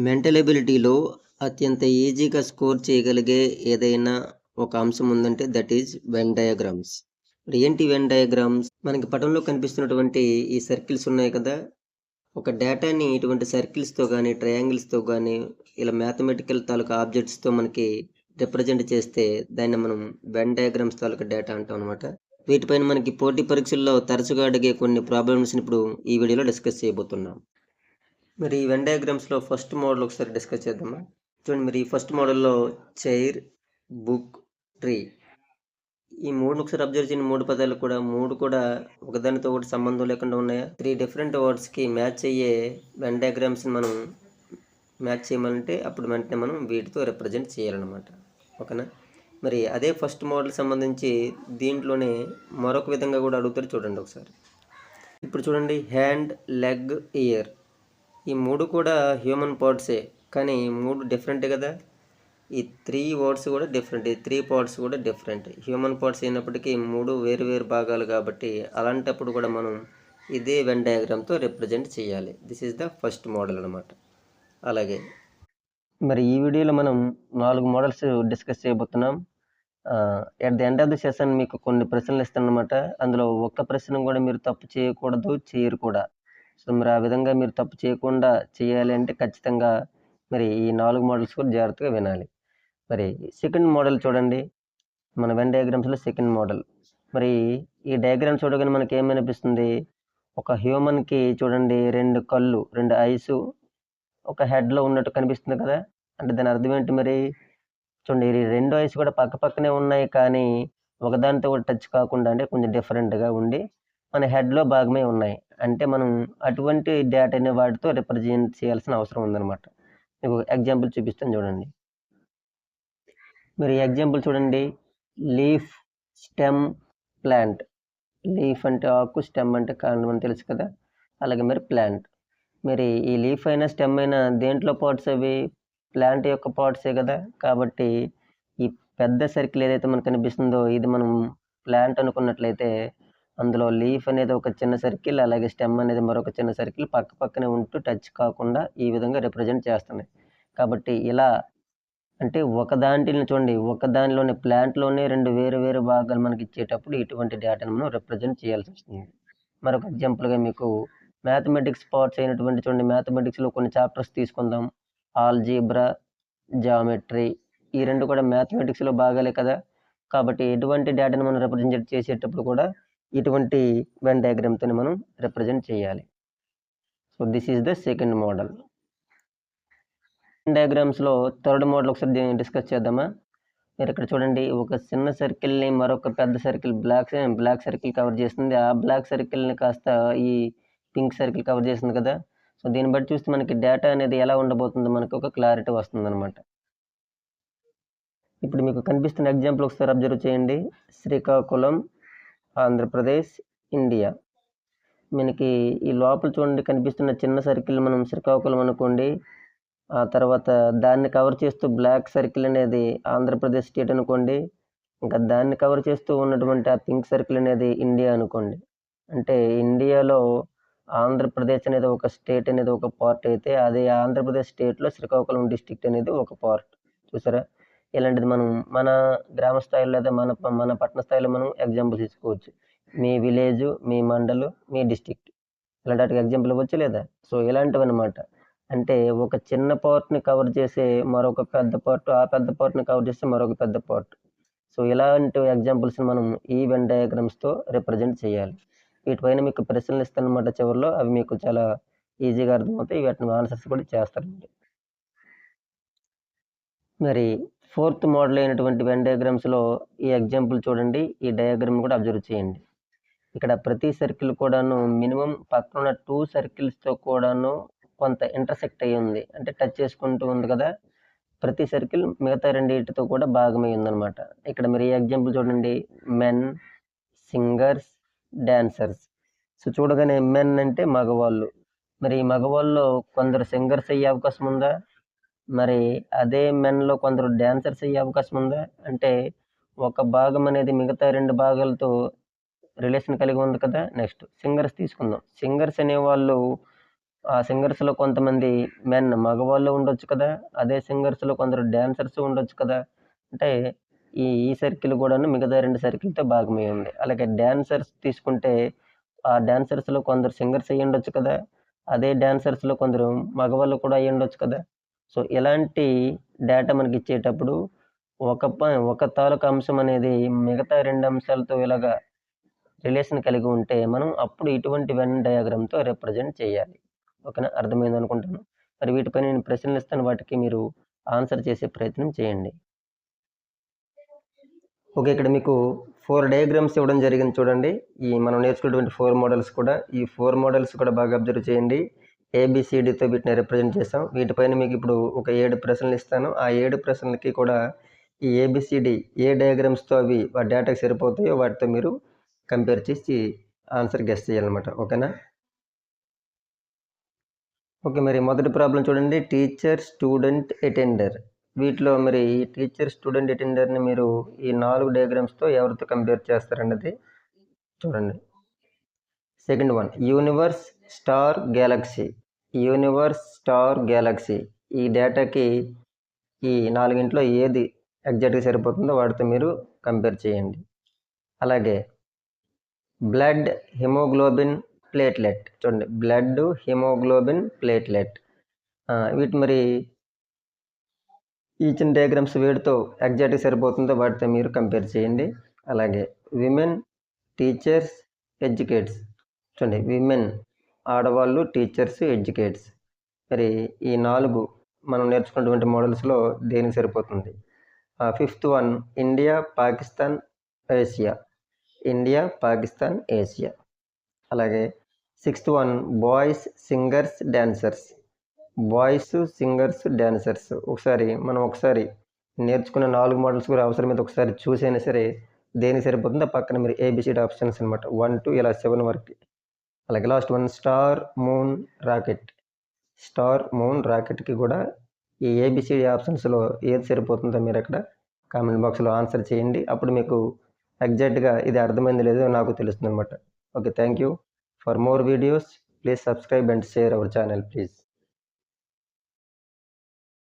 Mental ఎబిలిటీలో అత్యంత ఈజీగా score చేయగలిగే ఏదైనా ఒక అంశం ఉందంటే దట్ ఈజ్ వెన్ డయాగ్రామ్స్. ఏంటి వెన్ డయాగ్రామ్స్? మనకి పటంలో కనిపిస్తున్నటువంటి ఈ సర్కిల్స్ ఉన్నాయి కదా! ఒక డేటాని ఇటువంటి సర్కిల్స్‌తో గానీ, ట్రయాంగిల్స్‌తో గానీ ఇలా మ్యాథమెటికల్ తాలూకా ఆబ్జెక్ట్స్‌తో మనకి రిప్రజెంట్ చేస్తే దాన్ని మనం వెన్ డయాగ్రామ్స్ తాలూకా డేటా అంటాం అనమాట. వీటిపైన మనకి పోటీ పరీక్షల్లో తరచుగా అడిగే కొన్ని ప్రాబ్లమ్స్‌ని ఇప్పుడు ఈ వీడియోలో డిస్కస్ చేయబోతున్నాం. మరి ఈ వెన్ డయాగ్రామ్స్‌లో ఫస్ట్ మోడల్ ఒకసారి డిస్కస్ చేద్దామా? చూడండి, మరి ఈ ఫస్ట్ మోడల్‌లో చైర్, బుక్, ట్రీ ఈ 3ని ఒకసారి అబ్జర్వ్ చేయండి. 3 పదాలు కూడా 3 కూడా ఒకదానితో ఒకటి సంబంధం లేకుండా ఉన్నాయా? 3 డిఫరెంట్ వర్డ్స్‌కి మ్యాచ్ అయ్యే వెన్ డయాగ్రామ్స్‌ని మనం మ్యాచ్ చేయమంటే అప్పుడు వెంటనే మనం వీటితో రిప్రజెంట్ చేయాలన్నమాట. ఓకేనా? మరి అదే ఫస్ట్ మోడల్ సంబంధించి దీంట్లోనే మరొక విధంగా కూడా అడుగుతారు, చూడండి ఒకసారి. ఇప్పుడు చూడండి, హ్యాండ్, లెగ్, ఇయర్ ఈ 3 కూడా హ్యూమన్ పార్ట్సే, కానీ 3 డిఫరెంటే కదా! ఈ 3 వర్డ్స్ కూడా డిఫరెంట్, ఈ 3 పార్ట్స్ కూడా డిఫరెంట్. హ్యూమన్ పార్ట్స్ అయినప్పటికీ 3 వేరు వేరు భాగాలు కాబట్టి అలాంటప్పుడు కూడా మనం ఇదే వెన్ డయాగ్రామ్తో రిప్రజెంట్ చేయాలి. This is the first model అనమాట. అలాగే మరి ఈ వీడియోలో మనం 4 మోడల్స్ డిస్కస్ చేయబోతున్నాం. At the end of the session మీకు కొన్ని ప్రశ్నలు ఇస్తానన్నమాట. అందులో ఒక్క ప్రశ్న కూడా మీరు తప్పు చేయకూడదు, చేయరు కూడా. సో మరి ఆ విధంగా మీరు తప్పు చేయకుండా చేయాలి అంటే ఖచ్చితంగా మరి ఈ 4 మోడల్స్ కూడా జాగ్రత్తగా వినాలి. మరి సెకండ్ మోడల్ చూడండి, మన వెన్ డయాగ్రామ్స్లో సెకండ్ మోడల్. మరి ఈ డయాగ్రామ్ చూడగానే మనకి ఏమనిపిస్తుంది? ఒక హ్యూమన్కి చూడండి 2 కళ్ళు, 2 ఐస్ ఒక హెడ్లో ఉన్నట్టు కనిపిస్తుంది కదా! అంటే దాని అర్థం ఏంటి మరి? చూడండి, ఈ 2 ఐస్ కూడా పక్క పక్కనే ఉన్నాయి, కానీ ఒకదానితో ఒకటి టచ్ కాకుండా అంటే కొంచెం డిఫరెంట్గా ఉండి మన హెడ్లో భాగమే ఉన్నాయి. అంటే మనం అటువంటి డేటాని వాటితో రిప్రజెంట్ చేయాల్సిన అవసరం ఉందన్నమాట. మీకు ఎగ్జాంపుల్ చూపిస్తాను చూడండి. మీరు ఈ ఎగ్జాంపుల్ చూడండి, లీఫ్, స్టెమ్, ప్లాంట్. లీఫ్ అంటే ఆకు, స్టెమ్ అంటే కాండం అని తెలుసు కదా! అలాగే మరి ప్లాంట్. మరి ఈ లీఫ్ అయినా స్టెమ్ అయినా దేంట్లో పార్ట్స్ అవి? ప్లాంట్ యొక్క పార్ట్సే కదా! కాబట్టి ఈ పెద్ద సర్కిల్ ఏదైతే మనకు కనిపిస్తుందో ఇది మనం ప్లాంట్ అనుకున్నట్లయితే అందులో లీఫ్ అనేది ఒక చిన్న సర్కిల్, అలాగే స్టెమ్ అనేది మరొక చిన్న సర్కిల్ పక్క పక్కనే ఉంటూ టచ్ కాకుండా ఈ విధంగా రిప్రజెంట్ చేస్తున్నాయి. కాబట్టి ఇలా అంటే చూడండి, ఒక దానిలోనే ప్లాంట్‌లోనే 2 వేరు వేరు భాగాలు మనకి ఇచ్చేటప్పుడు ఇటువంటి డేటాను మనం రిప్రజెంట్ చేయాల్సి వస్తుంది. మరొక ఎగ్జాంపుల్‌గా మీకు మ్యాథమెటిక్స్ పార్ట్స్ అయినటువంటి చూడండి, మ్యాథమెటిక్స్‌లో కొన్ని చాప్టర్స్ తీసుకుందాం. ఆల్జీబ్రా, జామెట్రీ ఈ 2 కూడా మ్యాథమెటిక్స్‌లో భాగాలే కదా! కాబట్టి ఎటువంటి డేటాను మనం రిప్రజెంట్ చేసేటప్పుడు కూడా ఇటువంటి వెన్ డయాగ్రామ్‌తోని మనం రిప్రజెంట్ చేయాలి. So this is the second model. డయాగ్రామ్స్‌లో థర్డ్ మోడల్ ఒకసారి డిస్కస్ చేద్దామా? మీరు ఇక్కడ చూడండి, ఒక చిన్న సర్కిల్‌ని మరొక పెద్ద సర్కిల్ బ్లాక్ సర్కిల్ కవర్ చేస్తుంది. ఆ బ్లాక్ సర్కిల్‌ని కాస్త ఈ పింక్ సర్కిల్ కవర్ చేస్తుంది కదా! సో దీన్ని బట్టి చూస్తే మనకి డేటా అనేది ఎలా ఉండబోతుందో మనకు ఒక క్లారిటీ వస్తుందన్నమాట. ఇప్పుడు మీకు కనిపిస్తున్న ఎగ్జాంపుల్ ఒకసారి అబ్జర్వ్ చేయండి. శ్రీకాకుళం, ఆంధ్రప్రదేశ్, ఇండియా. మనకి ఈ లోపల చూడండి కనిపిస్తున్న చిన్న సర్కిల్ మనం శ్రీకాకుళం అనుకోండి. ఆ తర్వాత దాన్ని కవర్ చేస్తూ బ్లాక్ సర్కిల్ అనేది ఆంధ్రప్రదేశ్ స్టేట్ అనుకోండి. ఇంకా దాన్ని కవర్ చేస్తూ ఉన్నటువంటి ఆ పింక్ సర్కిల్ అనేది ఇండియా అనుకోండి. అంటే ఇండియాలో ఆంధ్రప్రదేశ్ అనేది ఒక స్టేట్ అనేది ఒక పార్ట్ అయితే, అదే ఆంధ్రప్రదేశ్ స్టేట్‌లో శ్రీకాకుళం డిస్ట్రిక్ట్ అనేది ఒక పార్ట్. చూసారా? ఇలాంటిది మనం మన గ్రామ స్థాయిలో లేదా మన పట్టణ స్థాయిలో మనం ఎగ్జాంపుల్స్ తీసుకోవచ్చు. మీ విలేజు, మీ మండలు, మీ డిస్ట్రిక్ట్. ఇలాంటి వాటికి ఎగ్జాంపుల్ ఇవ్వచ్చా లేదా? సో ఇలాంటివన్నమాట. అంటే ఒక చిన్న పార్ట్‌ని కవర్ చేసే మరొక పెద్ద పార్ట్, ఆ పెద్ద పార్ట్‌ని కవర్ చేసే మరొక పెద్ద పార్ట్. సో ఇలాంటి ఎగ్జాంపుల్స్‌ని మనం ఈ వెన్ డయాగ్రామ్స్‌తో రిప్రజెంట్ చేయాలి. వీటిపైన మీకు ప్రశ్నలు ఇస్తానన్నమాట చివరిలో. అవి మీకు చాలా ఈజీగా అర్థమవుతాయి. వాటిని ఆన్సర్స్ కూడా చేస్తారండి. మరి ఫోర్త్ మోడల్ అయినటువంటి వెన్ డయాగ్రామ్స్‌లో ఈ ఎగ్జాంపుల్ చూడండి. ఈ డయాగ్రామ్ కూడా అబ్జర్వ్ చేయండి. ఇక్కడ ప్రతి సర్కిల్ కూడాను మినిమమ్ పక్కనున్న 2 సర్కిల్స్‌తో కూడాను కొంత ఇంటర్సెక్ట్ అయ్యి ఉంది. అంటే టచ్ చేసుకుంటూ ఉంది కదా! ప్రతి సర్కిల్ మిగతా రెండిటితో కూడా భాగమై ఉందన్నమాట. ఇక్కడ మీరు ఈ ఎగ్జాంపుల్ చూడండి. Men, singers, dancers. సో చూడగానే మెన్ అంటే మగవాళ్ళు. మరి ఈ మగవాళ్ళలో కొందరు సింగర్స్ అయ్యే అవకాశం ఉందా? మరి అదే మెన్‌లో కొందరు డాన్సర్స్ అయ్యే అవకాశం ఉందా? అంటే ఒక భాగం అనేది మిగతా 2 భాగాలతో రిలేషన్ కలిగి ఉంది కదా! నెక్స్ట్ సింగర్స్ తీసుకుందాం. సింగర్స్ అనేవాళ్ళు ఆ సింగర్స్లో కొంతమంది మెన్ మగవాళ్ళు ఉండొచ్చు కదా, అదే సింగర్స్లో కొందరు డ్యాన్సర్స్ ఉండొచ్చు కదా. అంటే ఈ సర్కిల్ కూడాను మిగతా 2 సర్కిల్తో భాగమై ఉంది. అలాగే డాన్సర్స్ తీసుకుంటే ఆ డాన్సర్స్లో కొందరు సింగర్స్ అయ్యి ఉండొచ్చు కదా, అదే డాన్సర్స్లో కొందరు మగవాళ్ళు కూడా అయ్యి ఉండొచ్చు కదా. సో ఇలాంటి డేటా మనకి ఇచ్చేటప్పుడు ఒక తాలూకా అంశం అనేది మిగతా 2 అంశాలతో ఇలాగా రిలేషన్ కలిగి ఉంటే మనం అప్పుడు ఇటువంటి వెన్ డయాగ్రామ్తో రిప్రజెంట్ చేయాలి. ఓకేనా, అర్థమైంది అనుకుంటాను. మరి వీటిపై నేను ప్రశ్నలు ఇస్తాను, వాటికి మీరు ఆన్సర్ చేసే ప్రయత్నం చేయండి. ఓకే, ఇక్కడ మీకు 4 డయాగ్రామ్స్ ఇవ్వడం జరిగింది చూడండి. ఈ మనం నేర్చుకున్నటువంటి 4 మోడల్స్ కూడా, ఈ 4 మోడల్స్ కూడా బాగా అబ్జర్వ్ చేయండి. ఏబిసిడితో వీటిని రిప్రజెంట్ చేస్తాం. వీటిపైన మీకు ఇప్పుడు ఒక 7 ప్రశ్నలు ఇస్తాను. ఆ 7 ప్రశ్నలకి కూడా ఈ ఏబిసిడి ఏ డయాగ్రామ్స్తో అవి ఆ డేటాకి సరిపోతాయో వాటితో మీరు కంపేర్ చేసి ఆన్సర్ గెస్ చేయాలన్నమాట. ఓకేనా. ఓకే, మరి మొదటి ప్రాబ్లం చూడండి. Teacher, student, attender. వీటిలో మరి ఈ టీచర్, స్టూడెంట్, అటెండర్ని మీరు ఈ 4 డయాగ్రామ్స్తో ఎవరితో కంపేర్ చేస్తారన్నది చూడండి. Second one, universe, star, Galaxy. Universe, star, Galaxy ఈ డేటాకి ఈ 4గింట్లో ఏది ఎగ్జాక్ట్గా సరిపోతుందో వాటితో మీరు కంపేర్ చేయండి. అలాగే బ్లడ్, హిమోగ్లోబిన్, ప్లేట్లెట్. చూడండి, బ్లడ్, హిమోగ్లోబిన్, ప్లేట్లెట్. వీటి మరి ఈ చిన్న డయాగ్రామ్స్ వీటితో ఎగ్జాక్ట్గా సరిపోతుందో వాటితో మీరు కంపేర్ చేయండి. అలాగే విమెన్, టీచర్స్, ఎడ్యుకేట్స్. చూడండి, విమెన్ ఆడవాళ్ళు, టీచర్స్, ఎడ్యుకేట్స్. మరి ఈ 4 మనం నేర్చుకున్నటువంటి మోడల్స్లో దేనికి సరిపోతుంది? Fifth one, India, Pakistan, Asia. India, Pakistan, Asia. అలాగే sixth one, boys, singers, dancers. Boys, singers, dancers. మనం ఒకసారి నేర్చుకున్న 4 మోడల్స్ కూడా అవసరమైతే ఒకసారి చూసైనా సరే దేనికి సరిపోతుందో పక్కన మీరు ఏబిసిడి ఆప్షన్స్ అనమాట 1 to ఇలా 7 వరకు. అలాగే last one, star, moon, rocket. Star, moon, రాకెట్కి కూడా ఈ ఏబిసిడి ఆప్షన్స్లో ఏది సరిపోతుందో మీరు అక్కడ కామెంట్ బాక్స్లో ఆన్సర్ చేయండి. అప్పుడు మీకు ఎగ్జాక్ట్గా ఇది అర్థమైంది లేదో నాకు తెలుస్తుంది అనమాట. Okay, thank you. For more videos please subscribe and share our channel please.